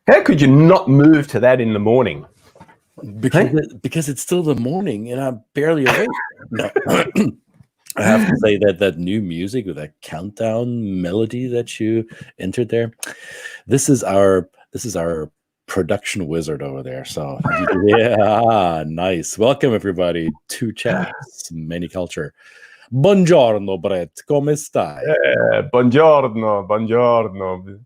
How could you not move to that in the morning? Because it's still the morning and I'm barely awake. No. I have to say that new music with that countdown melody that you entered there, this is our production wizard over there. So yeah, nice. Welcome everybody to Chaps, Many Culture. Buongiorno, Brett. Come stai? Buongiorno, buongiorno.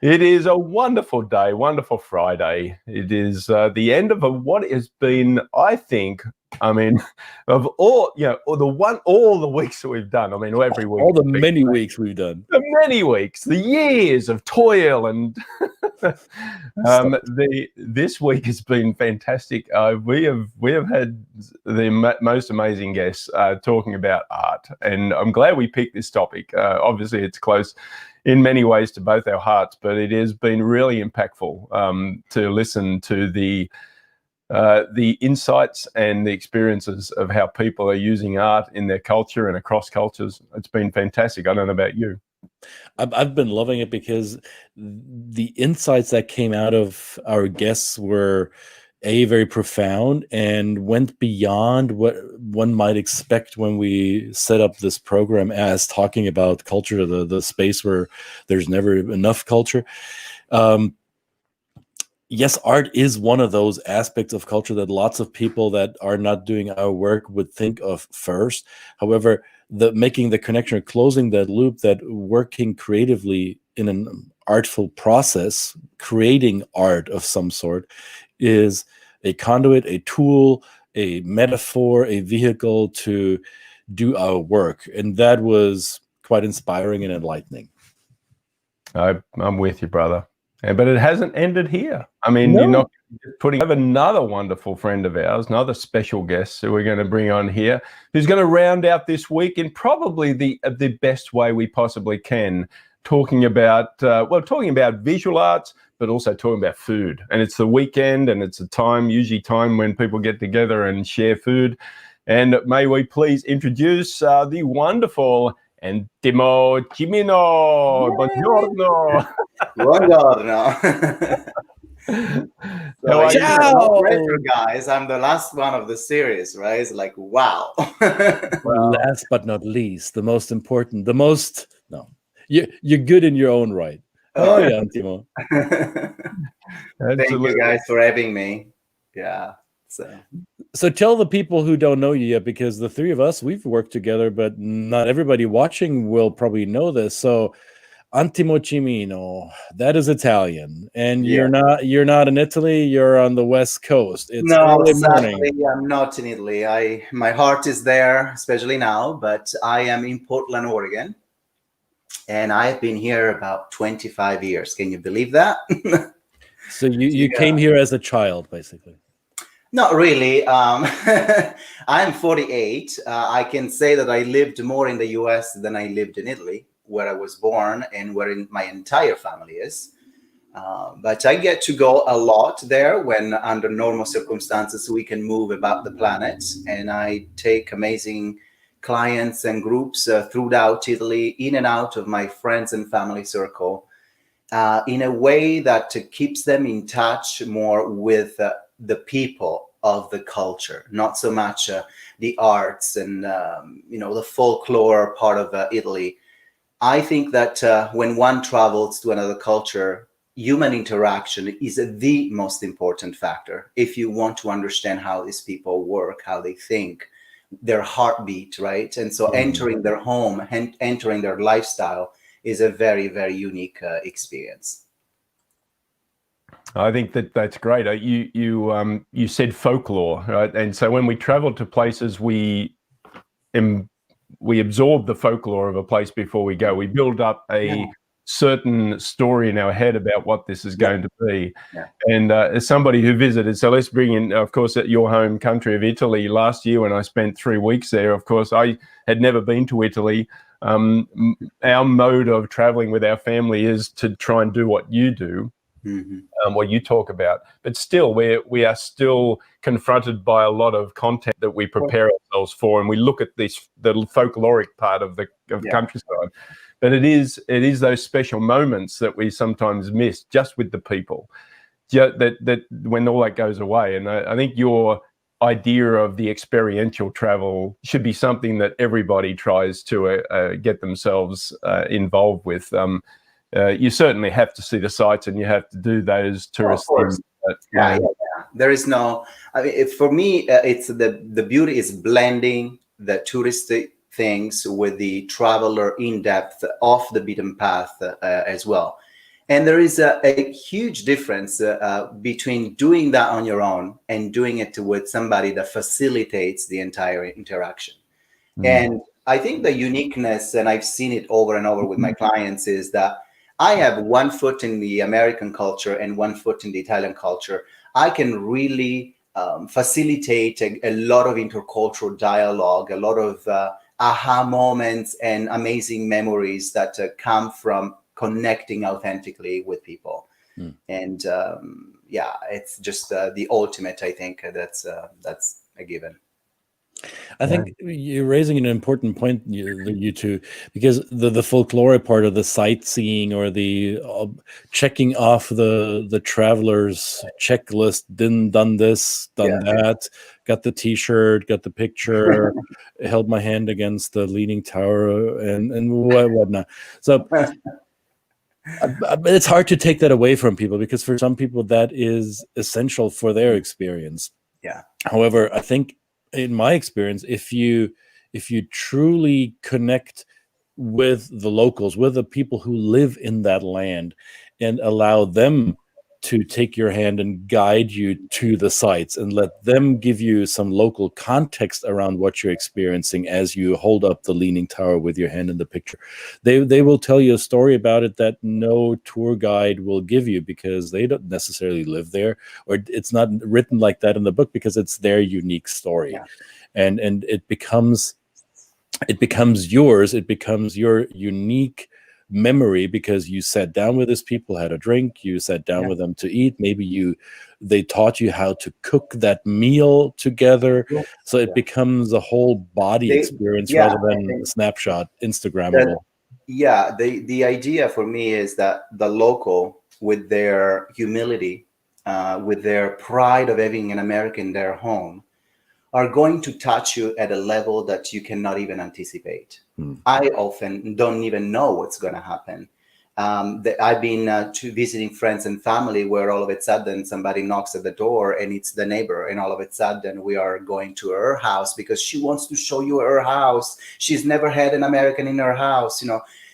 It is a wonderful day, wonderful Friday. It is the end of what has been, I think, of all the weeks that we've done. I mean, every week, all the many weeks we've done, the many weeks, the years of toil, and this week has been fantastic. We have had the most amazing guests talking about art, and I'm glad we picked this topic. Obviously, it's close in many ways to both our hearts, but it has been really impactful to listen to the insights and the experiences of how people are using art in their culture and across cultures. It's been fantastic. I don't know about you. I've been loving it because the insights that came out of our guests were very profound and went beyond what one might expect when we set up this program as talking about culture, the space where there's never enough culture. Yes, art is one of those aspects of culture that lots of people that are not doing our work would think of first. However, making the connection or closing that loop, that working creatively in an artful process, creating art of some sort, is a conduit, a tool, a metaphor, a vehicle to do our work. And that was quite inspiring and enlightening. I'm with you, brother. But it hasn't ended here. I mean, no. You're not putting up another wonderful friend of ours, another special guest who we're going to bring on here, who's going to round out this week in probably the best way we possibly can, talking about visual arts, but also talking about food. And it's the weekend, and it's usually time when people get together and share food. And may we please introduce the wonderful Antimo Cimino. Buongiorno. Buongiorno. Ciao, guys. I'm the last one of the series, right? It's like, wow. Last but not least, the most important, you're good in your own right. Oh, yeah, Antimo. Thank you guys for having me. Yeah. So tell the people who don't know you yet, because the three of us, we've worked together, but not everybody watching will probably know this. So Antimo Cimino, that is Italian, and you're not in Italy. You're on the West Coast. It's early morning. I'm not in Italy. My heart is there, especially now. But I am in Portland, Oregon, and I've been here about 25 years. Can you believe that? So you came here as a child, basically. Not really. I'm 48. I can say that I lived more in the US than I lived in Italy, where I was born and where my entire family is. But I get to go a lot there when under normal circumstances we can move about the planet. And I take amazing clients and groups throughout Italy, in and out of my friends and family circle, in a way that keeps them in touch more with the people of the culture, not so much the arts and the folklore part of Italy. I think that when one travels to another culture, human interaction is the most important factor. If you want to understand how these people work, how they think, their heartbeat, right? And so entering their home and entering their lifestyle is a very, very unique experience. I think that's great. You said folklore, right? And so when we travel to places, we absorb the folklore of a place before we go. We build up a certain story in our head about what this is going to be. Yeah. And as somebody who visited, so let's bring in, of course, at your home country of Italy last year when I spent 3 weeks there. Of course, I had never been to Italy. Our mode of traveling with our family is to try and do what you do. What you talk about, but still we are still confronted by a lot of content that we prepare ourselves for, and we look at the folkloric part of the countryside. But it is those special moments that we sometimes miss just with the people, that when all that goes away. And I think your idea of the experiential travel should be something that everybody tries to get themselves involved with. You certainly have to see the sights, and you have to do those tourist things. Yeah. There is no. I mean, for me, it's the beauty is blending the touristic things with the traveler in depth, off the beaten path as well. And there is a huge difference between doing that on your own and doing it with somebody that facilitates the entire interaction. And I think the uniqueness, and I've seen it over and over with my clients, is that I have one foot in the American culture and one foot in the Italian culture. I can really facilitate a lot of intercultural dialogue, a lot of aha moments and amazing memories that come from connecting authentically with people. And it's just the ultimate. I think that's a given. I think you're raising an important point, you two, because the folklore part of the sightseeing, or the checking off the traveler's checklist, done this, done that, got the T-shirt, got the picture, held my hand against the Leaning Tower, and whatnot. So it's hard to take that away from people, because for some people that is essential for their experience. Yeah. However, I think, in my experience, if you truly connect with the locals, with the people who live in that land, and allow them to take your hand and guide you to the sites, and let them give you some local context around what you're experiencing as you hold up the Leaning Tower with your hand in the picture, they will tell you a story about it that no tour guide will give you, because they don't necessarily live there, or it's not written like that in the book, because it's their unique story. And it becomes yours. It becomes your unique memory, because you sat down with these people, had a drink, you sat down with them to eat, maybe they taught you how to cook that meal together. So it becomes a whole body experience, rather than a snapshot, Instagrammable. The idea for me is that the local, with their humility, with their pride of having an American in their home, are going to touch you at a level that you cannot even anticipate. I often don't even know what's going to happen. I've been visiting friends and family where all of a sudden somebody knocks at the door, and it's the neighbor, and all of a sudden we are going to her house because she wants to show you her house. She's never had an American in her house,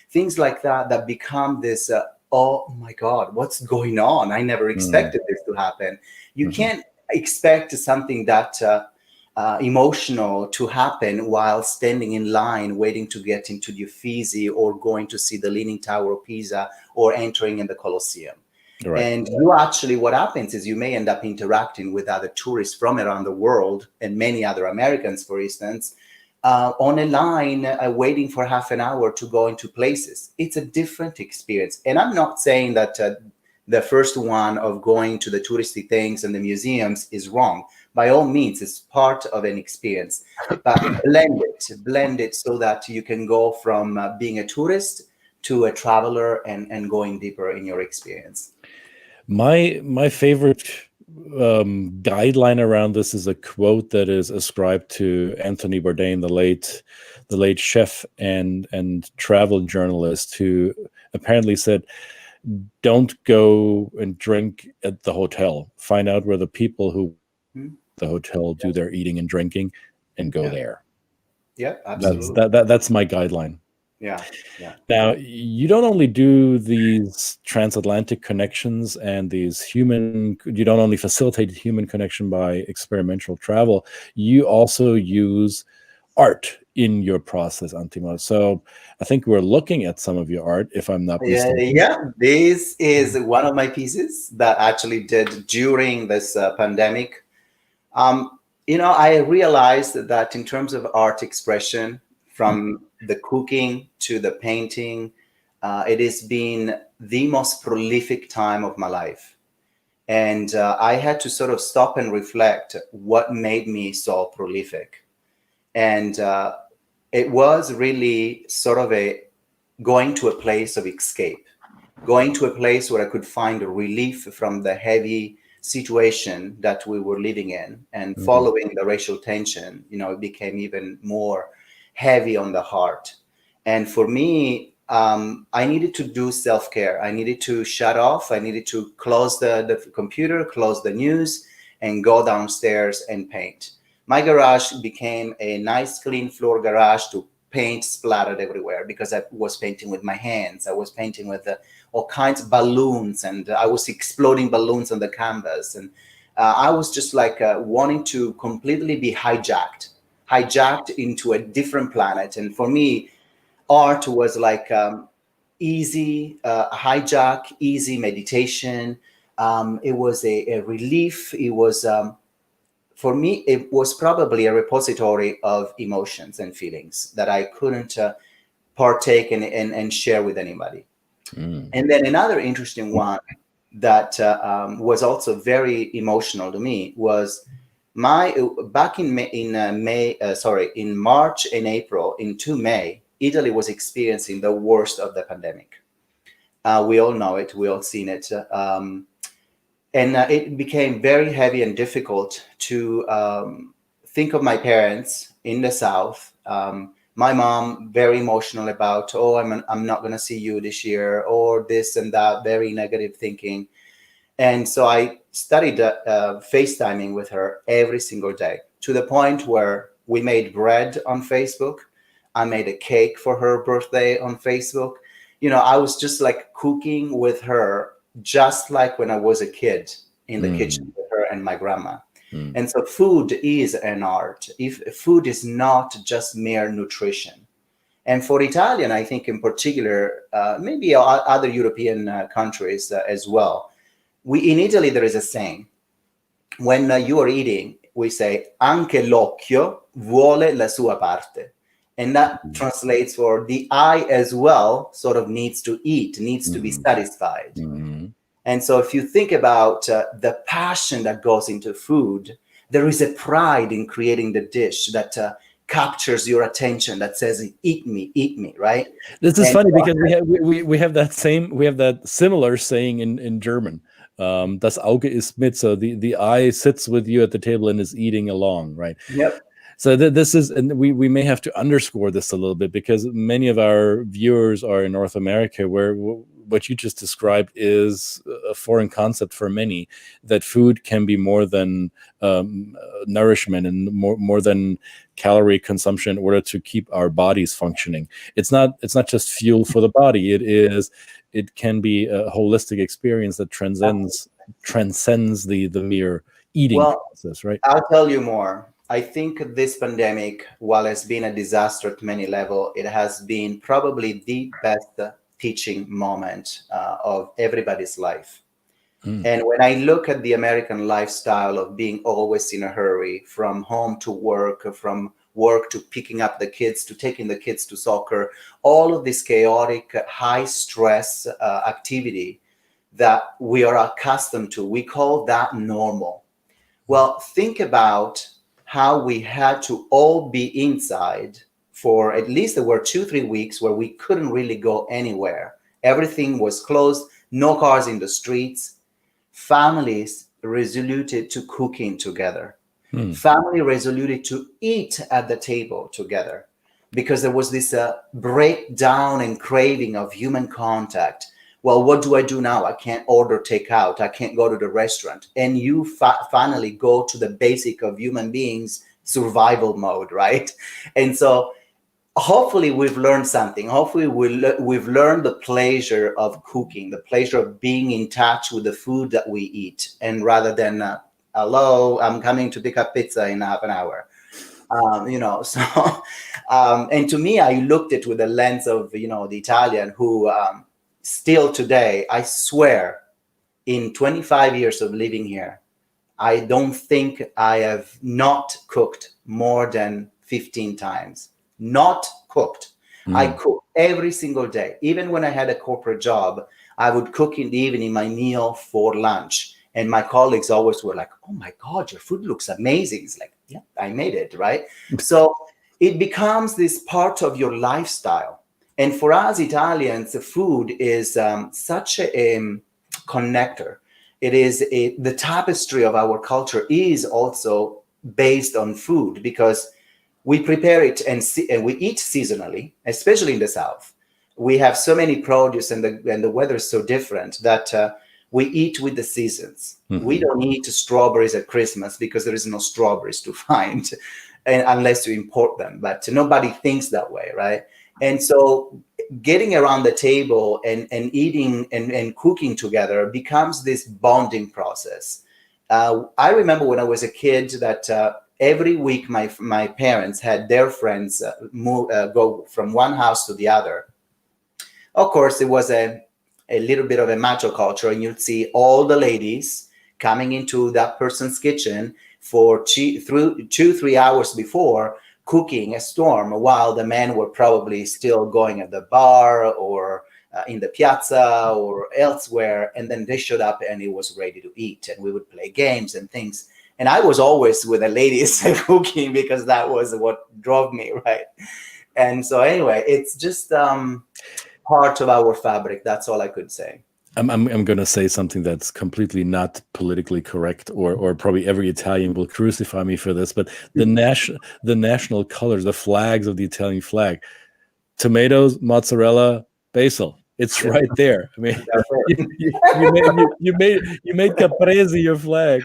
things like that become this, oh my God, what's going on? I never expected this to happen. You can't expect something that emotional to happen while standing in line waiting to get into the Uffizi, or going to see the Leaning Tower of Pisa, or entering in the Colosseum. Right. And what happens is you may end up interacting with other tourists from around the world, and many other Americans, for instance, on a line waiting for half an hour to go into places. It's a different experience. And I'm not saying that the first one of going to the touristy things and the museums is wrong. By all means, it's part of an experience. But blend it so that you can go from being a tourist to a traveler, and going deeper in your experience. My favorite guideline around this is a quote that is ascribed to Anthony Bourdain, the late chef and travel journalist, who apparently said, "Don't go and drink at the hotel. Find out where the people who the hotel do their eating and drinking, and go there." Yeah, absolutely. That's my guideline. Yeah. Now, you don't only do these transatlantic connections and you don't only facilitate human connection by experiential travel, you also use art in your process, Antimo. So I think we're looking at some of your art, if I'm not mistaken. Yeah, this is one of my pieces that I actually did during this pandemic. I realized that in terms of art expression, from the cooking to the painting, it has been the most prolific time of my life. And I had to sort of stop and reflect what made me so prolific. And it was really sort of a going to a place of escape, going to a place where I could find a relief from the heavy situation that we were living in. And following the racial tension, it became even more heavy on the heart. And for me, I needed to do self-care. I needed to shut off. I needed to close the computer, close the news, and go downstairs and paint. My garage became a nice, clean floor garage to paint splattered everywhere, because I was painting with my hands. I was painting with all kinds of balloons, and I was exploding balloons on the canvas. And I was just like wanting to completely be hijacked into a different planet. And for me, art was like easy hijack, easy meditation. It was a relief. It was, for me, it was probably a repository of emotions and feelings that I couldn't partake and share with anybody. And then another interesting one that was also very emotional to me was back in March and April, into May, Italy was experiencing the worst of the pandemic. We all know it. We all seen it. And it became very heavy and difficult to think of my parents in the South. My mom, very emotional about, I'm not going to see you this year, or this and that, very negative thinking. And so I started FaceTiming with her every single day, to the point where we made bread on Facebook. I made a cake for her birthday on Facebook. I was just like cooking with her, just like when I was a kid in the kitchen with her and my grandma. And so food is an art. If food is not just mere nutrition. And for Italian, I think in particular, maybe other European countries as well. In Italy, there is a saying. When you are eating, we say, anche l'occhio vuole la sua parte. And that translates for the eye as well sort of needs to eat, needs to be satisfied. And so if you think about the passion that goes into food, there is a pride in creating the dish that captures your attention, that says, eat me, right? This is funny because we have that similar saying in German. Das Auge ist mit, so the eye sits with you at the table and is eating along, right? Yep. So this is, and we may have to underscore this a little bit, because many of our viewers are in North America, where what you just described is a foreign concept for many, that food can be more than nourishment and more than calorie consumption in order to keep our bodies functioning. It's not just fuel for the body. It can be a holistic experience that transcends the mere eating process, right? I'll tell you more. I think this pandemic, while it's been a disaster at many levels, it has been probably the best teaching moment of everybody's life. And when I look at the American lifestyle of being always in a hurry, from home to work, from work to picking up the kids, to taking the kids to soccer, all of this chaotic, high stress activity that we are accustomed to, we call that normal. Well, think about how we had to all be inside for at least, there were 2-3 weeks where we couldn't really go anywhere. Everything was closed, no cars in the streets. Families resoluted to cooking together. Family resoluted to eat at the table together, because there was this breakdown and craving of human contact. Well, what do I do now? I can't order takeout. I can't go to the restaurant. And you finally go to the basic of human beings, survival mode, right? And so hopefully we've learned something. Hopefully we've learned the pleasure of cooking, the pleasure of being in touch with the food that we eat, and rather than, hello, I'm coming to pick up pizza in half an hour. And to me, I looked at it with the lens of, the Italian who still today, I swear, in 25 years of living here, I don't think I have not cooked more than 15 times. Not cooked. I cook every single day. Even when I had a corporate job, I would cook in the evening my meal for lunch. And my colleagues always were like, oh my God, your food looks amazing. It's like, yeah, I made it, right? So it becomes this part of your lifestyle. And for us Italians, food is such a connector. It is the tapestry of our culture is also based on food, because we prepare it and we eat seasonally, especially in the South. We have so many produce, and the weather is so different that we eat with the seasons. Mm-hmm. We don't eat strawberries at Christmas because there is no strawberries to find, and unless you import them. But nobody thinks that way, right? And so getting around the table and eating and cooking together becomes this bonding process. I remember when I was a kid that every week my parents had their friends go from one house to the other. Of course, it was a little bit of a macho culture, and you'd see all the ladies coming into that person's kitchen for 2-3 hours before, cooking a storm, while the men were probably still going at the bar or in the piazza or elsewhere, and then they showed up and it was ready to eat, and we would play games and things. And I was always with the ladies cooking because that was what drove me, right? And so anyway, it's just part of our fabric. That's all I could say. I'm going to say something that's completely not politically correct, or probably every Italian will crucify me for this, but the national colors, the flags of the Italian flag, tomatoes, mozzarella, basil. It's right there. I mean, you made caprese your flag.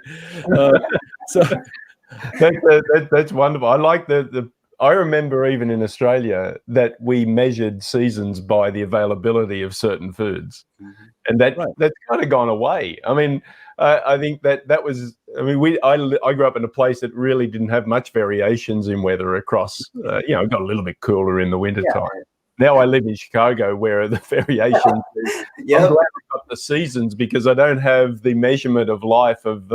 So that's wonderful. I like I remember even in Australia that we measured seasons by the availability of certain foods. Mm-hmm. And that's kind of gone away. I mean, I think that was. I mean, I grew up in a place that really didn't have much variations in weather across. It got a little bit cooler in the wintertime. Yeah. Now I live in Chicago, where the variations. I'm glad I've got the seasons, because I don't have the measurement of life of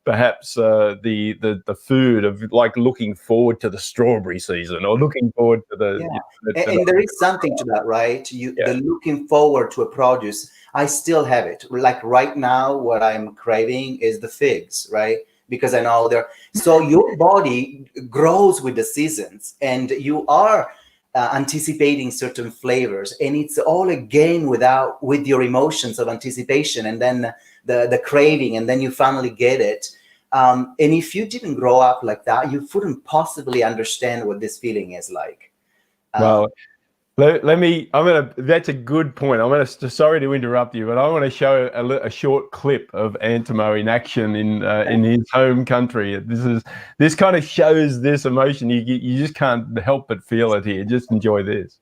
perhaps the food of like looking forward to the strawberry season or looking forward to the. Yeah. And there is something to that, right? The looking forward to a produce. I still have it. Like right now, what I'm craving is the figs, right? Because I know they're. So your body grows with the seasons, and you are anticipating certain flavors, and it's all a game with your emotions of anticipation, and then the craving, and then you finally get it. And if you didn't grow up like that, you couldn't possibly understand what this feeling is like. Well. That's a good point. Sorry to interrupt you, but I want to show a short clip of Antimo in action in his home country. This kind of shows this emotion. You just can't help but feel it here. Just enjoy this.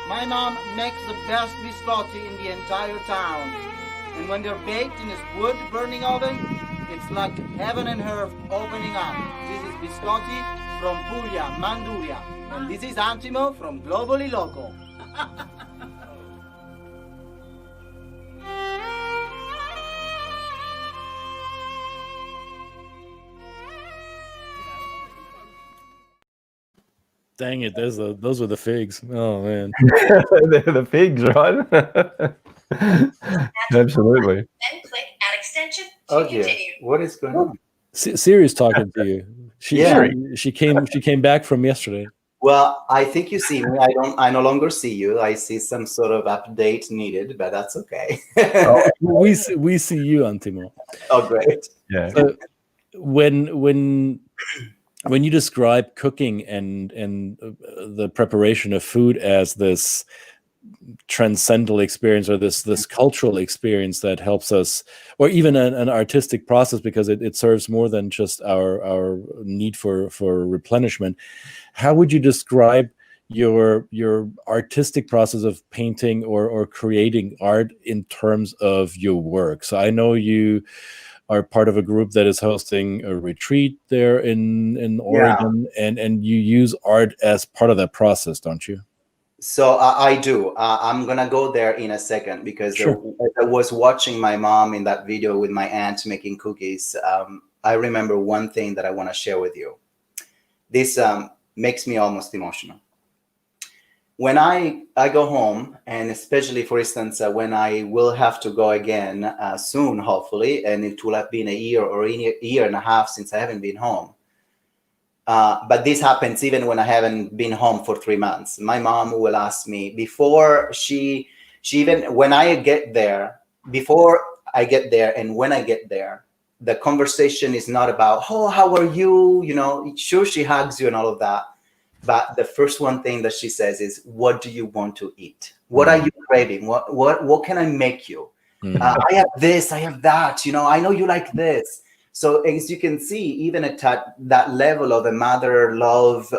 My mom makes the best biscotti in the entire town. And when they're baked in this wood burning oven, it's like heaven and earth opening up. This is biscotti from Puglia, Manduria. And this is Antimo from Globally Local. Dang it, those were the figs. Oh, man. They're the figs, right? Absolutely. Then click Add Extension to continue. Continue. What is going on? Siri's talking to you. She came back from yesterday. Well, I think you see me. I no longer see you. I see some sort of update needed, but that's okay. We see you, Antimo. Oh, great. Yeah. So when you describe cooking and the preparation of food as this transcendental experience, or this cultural experience that helps us, or even an artistic process, because it serves more than just our need for replenishment, how would you describe your artistic process of painting or creating art in terms of your work? So I know you are part of a group that is hosting a retreat there in Oregon, and you use art as part of that process, don't you? So I do. I'm gonna go there in a second, because Sure. I was watching my mom in that video with my aunt making cookies. I remember one thing that I want to share with you. This makes me almost emotional. when I go home, and especially, for instance, when I will have to go again soon, hopefully, and it will have been a year or a year and a half since I haven't been home. But this happens even when I haven't been home for 3 months. My mom will ask me before she even, when I get there, before I get there and when I get there, the conversation is not about, oh, how are you? You know, sure, she hugs you and all of that. But the first one thing that she says is, what do you want to eat? What are you craving? What can I make you? I have this, I have that, you know, I know you like this. So as you can see, even at that level of the mother love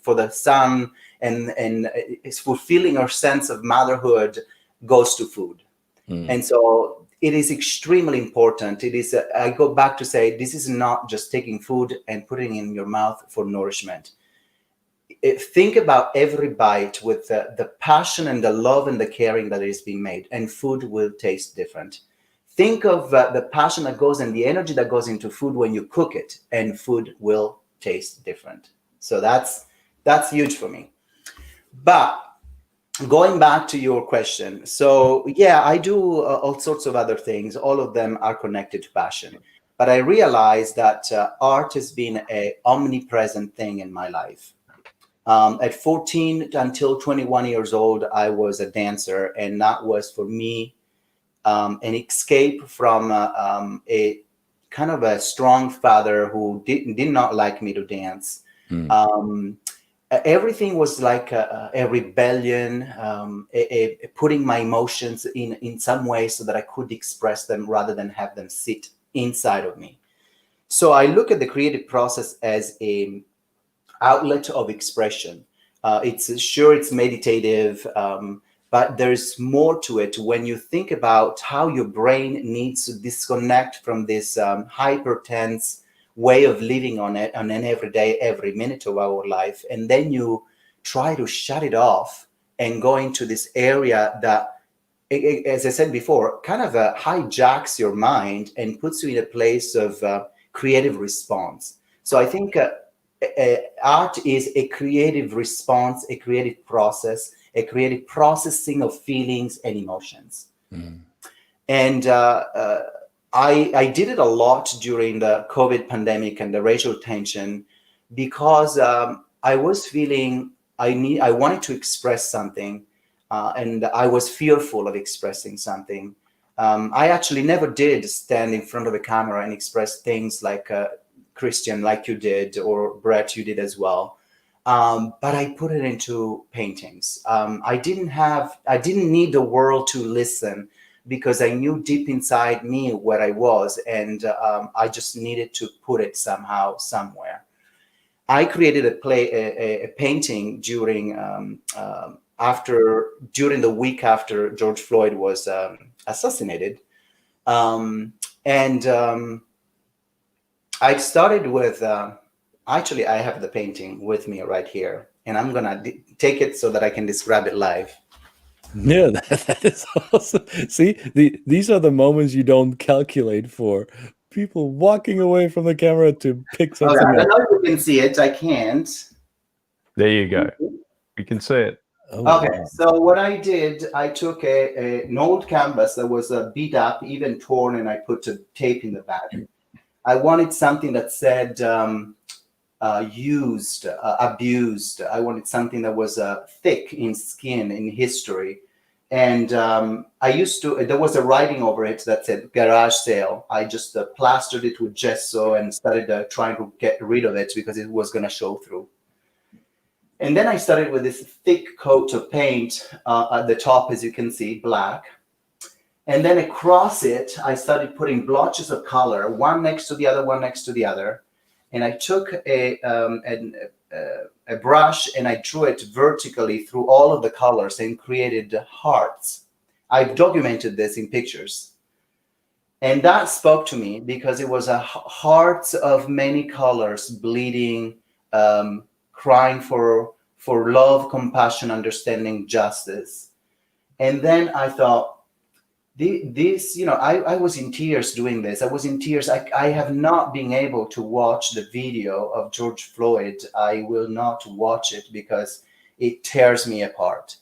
for the son and it's fulfilling her sense of motherhood goes to food. And so it is extremely important. It is, I go back to say, this is not just taking food and putting it in your mouth for nourishment. Think about every bite with the passion and the love and the caring that is being made, and food will taste different. Think of the passion that goes and the energy that goes into food when you cook it, and food will taste different. So that's huge for me. But going back to your question, so yeah, I do all sorts of other things. All of them are connected to passion. But I realized that art has been an omnipresent thing in my life. At 14 until 21 years old, I was a dancer, and that was for me an escape from a kind of a strong father who did not like me to dance. Everything was like a rebellion, a putting my emotions in some way so that I could express them rather than have them sit inside of me. So I look at the creative process as a outlet of expression. It's meditative, but there's more to it when you think about how your brain needs to disconnect from this hyper-tense way of living on an everyday, every minute of our life. And then you try to shut it off and go into this area that, as I said before, kind of hijacks your mind and puts you in a place of creative response. So I think art is a creative response, a creative process, a creative processing of feelings and emotions. And I did it a lot during the COVID pandemic and the racial tension because I was feeling I wanted to express something, and I was fearful of expressing something. I actually never did stand in front of a camera and express things like Christian, like you did, or Brett, you did as well. But I put it into paintings. I didn't need the world to listen because I knew deep inside me where I was, and I just needed to put it somehow, somewhere. I created a painting during the week after George Floyd was assassinated, and I started with. Actually, I have the painting with me right here, and I'm gonna take it so that I can describe it live. Yeah, that is awesome. See, these are the moments you don't calculate for. People walking away from the camera to pick something up. I don't know if you can see it. I can't. There you go. We can see it. Oh, Okay, wow. so what I did, I took an old canvas that was beat up, even torn, and I put tape in the back. I wanted something that said used, abused. I wanted something that was thick in skin, in history. And there was a writing over it that said garage sale. I just plastered it with gesso and started trying to get rid of it because it was going to show through. And then I started with this thick coat of paint at the top, as you can see, black. And then across it, I started putting blotches of color, one next to the other, one next to the other. And I took a brush and I drew it vertically through all of the colors and created hearts. I've documented this in pictures. And that spoke to me because it was a hearts of many colors, bleeding, crying for love, compassion, understanding, justice. And then I thought, this, I was in tears doing this. I was in tears. I have not been able to watch the video of George Floyd. I will not watch it because it tears me apart.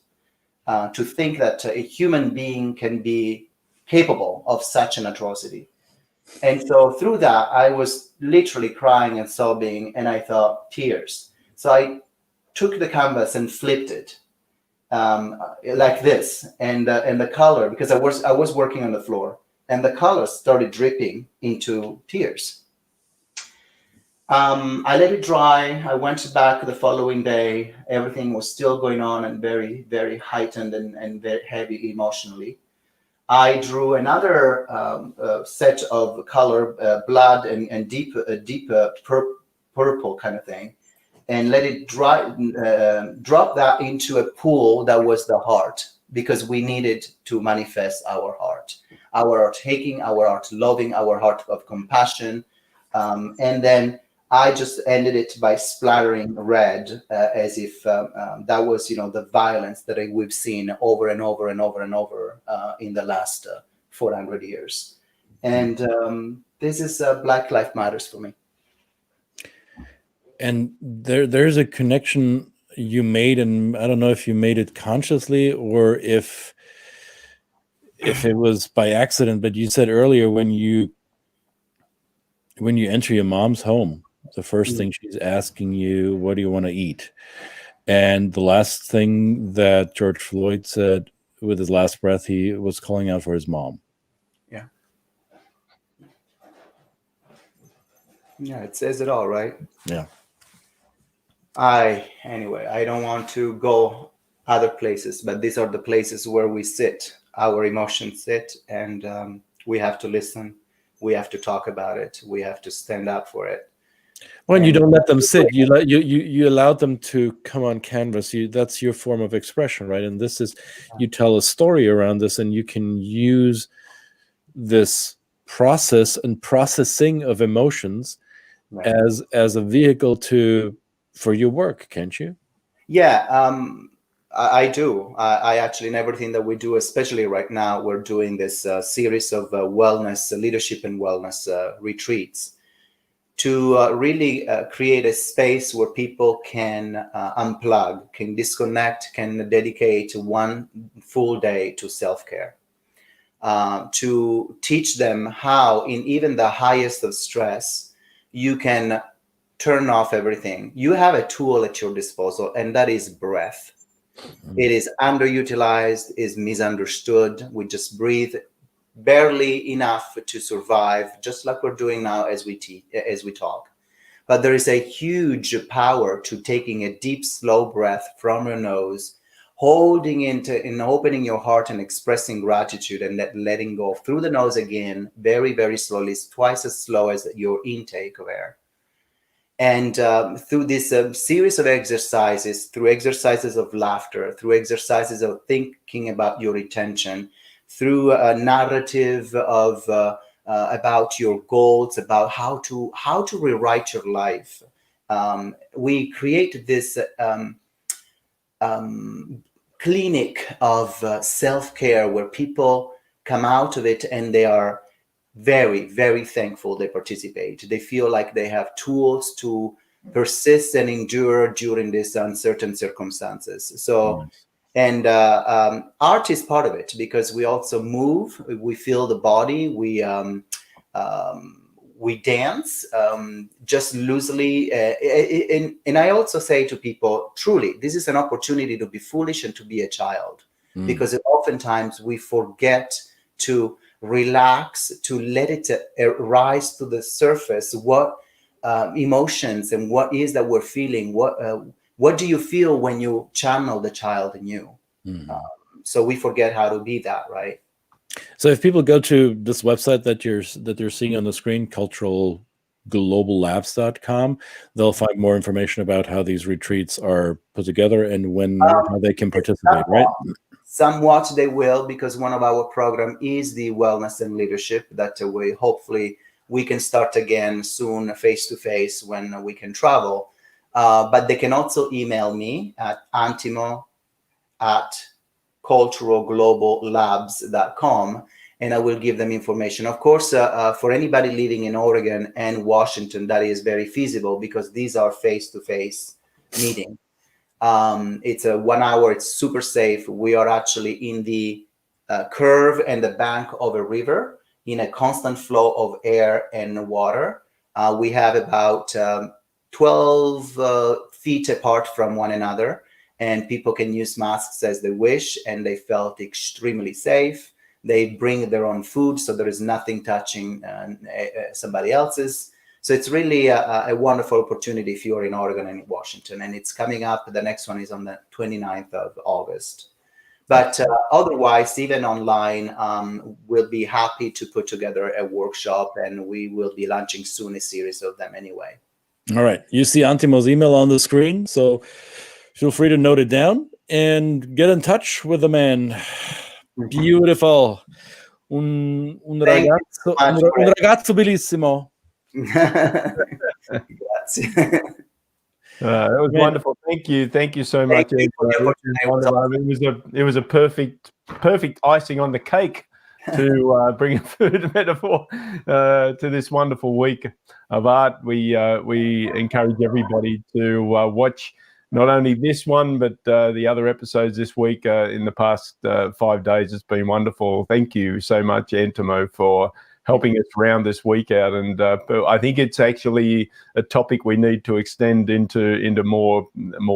To think that a human being can be capable of such an atrocity. And so through that, I was literally crying and sobbing, and I thought, tears. So I took the canvas and flipped it like this, and the color, because I was working on the floor, and the color started dripping into tears. I let it dry. I went back the following day. Everything was still going on and very, very heightened and very heavy emotionally. I drew another set of color, blood and deep purple kind of thing, and let it dry, drop that into a pool that was the heart, because we needed to manifest our art taking, our art loving, our heart of compassion. And then I just ended it by splattering red, as if that was, the violence that we've seen over and over and over and over in the last 400 years. And this is Black Lives Matters for me. And there's a connection you made, and I don't know if you made it consciously or if it was by accident, but you said earlier when you enter your mom's home, the first thing she's asking you, what do you want to eat? And the last thing that George Floyd said with his last breath, he was calling out for his mom. Yeah. Yeah, it says it all, right? Yeah. Anyway, I don't want to go other places, but these are the places where we sit, our emotions sit, and we have to listen. We have to talk about it. We have to stand up for it. Well, you don't let them sit. You allowed them to come on canvas. That's your form of expression, right? And this is, you tell a story around this, and you can use this process and processing of emotions as a vehicle for your work, can't you? Yeah, I do. I actually, in everything that we do, especially right now, we're doing this series of wellness, leadership and wellness retreats to really create a space where people can unplug, can disconnect, can dedicate one full day to self-care, to teach them how, in even the highest of stress, you can turn off everything. You have a tool at your disposal, and that is breath. It is underutilized, is misunderstood. We just breathe barely enough to survive, just like we're doing now as we talk. But there is a huge power to taking a deep, slow breath from your nose, holding into and opening your heart and expressing gratitude, and letting go through the nose again, very, very slowly, twice as slow as your intake of air. And through this series of exercises, through exercises of laughter, through exercises of thinking about your intention, through a narrative of about your goals, about how to rewrite your life, we create this clinic of self-care where people come out of it and they are very, very thankful they participate. They feel like they have tools to persist and endure during these uncertain circumstances. So, and art is part of it, because we also move, we feel the body, we dance just loosely. And I also say to people, truly, this is an opportunity to be foolish and to be a child, because oftentimes we forget to relax, to let it rise to the surface. What emotions and what is that we're feeling? What do you feel when you channel the child in you? So we forget how to be that, right? So if people go to this website that you're seeing on the screen, culturalgloballabs.com, they'll find more information about how these retreats are put together and how they can participate, right? Somewhat they will, because one of our program is the wellness and leadership that hopefully we can start again soon, face-to-face, when we can travel. But they can also email me at antimo@culturalgloballabs.com, and I will give them information. Of course, for anybody living in Oregon and Washington, that is very feasible, because these are face-to-face meetings. It's a 1 hour. It's super safe. We are actually in the curve and the bank of a river in a constant flow of air and water. We have about 12 feet apart from one another, and people can use masks as they wish, and they felt extremely safe. They bring their own food, so there is nothing touching somebody else's. So it's really a wonderful opportunity if you're in Oregon and in Washington, and it's coming up. The next one is on the 29th of August. But otherwise, even online, we'll be happy to put together a workshop, and we will be launching soon a series of them anyway. All right. You see Antimo's email on the screen, so feel free to note it down and get in touch with the man. Beautiful. Un ragazzo bellissimo. Grazie. That was wonderful. Thank you so much. It was a perfect icing on the cake to bring a food metaphor to this wonderful week of art. We encourage everybody to watch not only this one but the other episodes this week. In the past 5 days, it's been wonderful. Thank you so much, Antimo, for helping us round this week out, and I think it's actually a topic we need to extend into more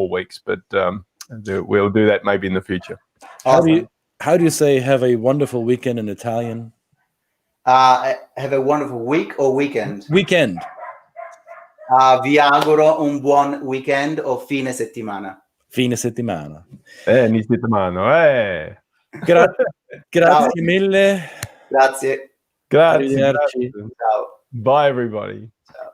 weeks, but we'll do that maybe in the future. Awesome. How do you say have a wonderful weekend in Italian? Have a wonderful week or weekend? Weekend. Vi auguro un buon weekend o fine settimana. Fine settimana. Fine settimana. Grazie mille. Grazie. Grazie. Ciao. Bye, everybody. Ciao.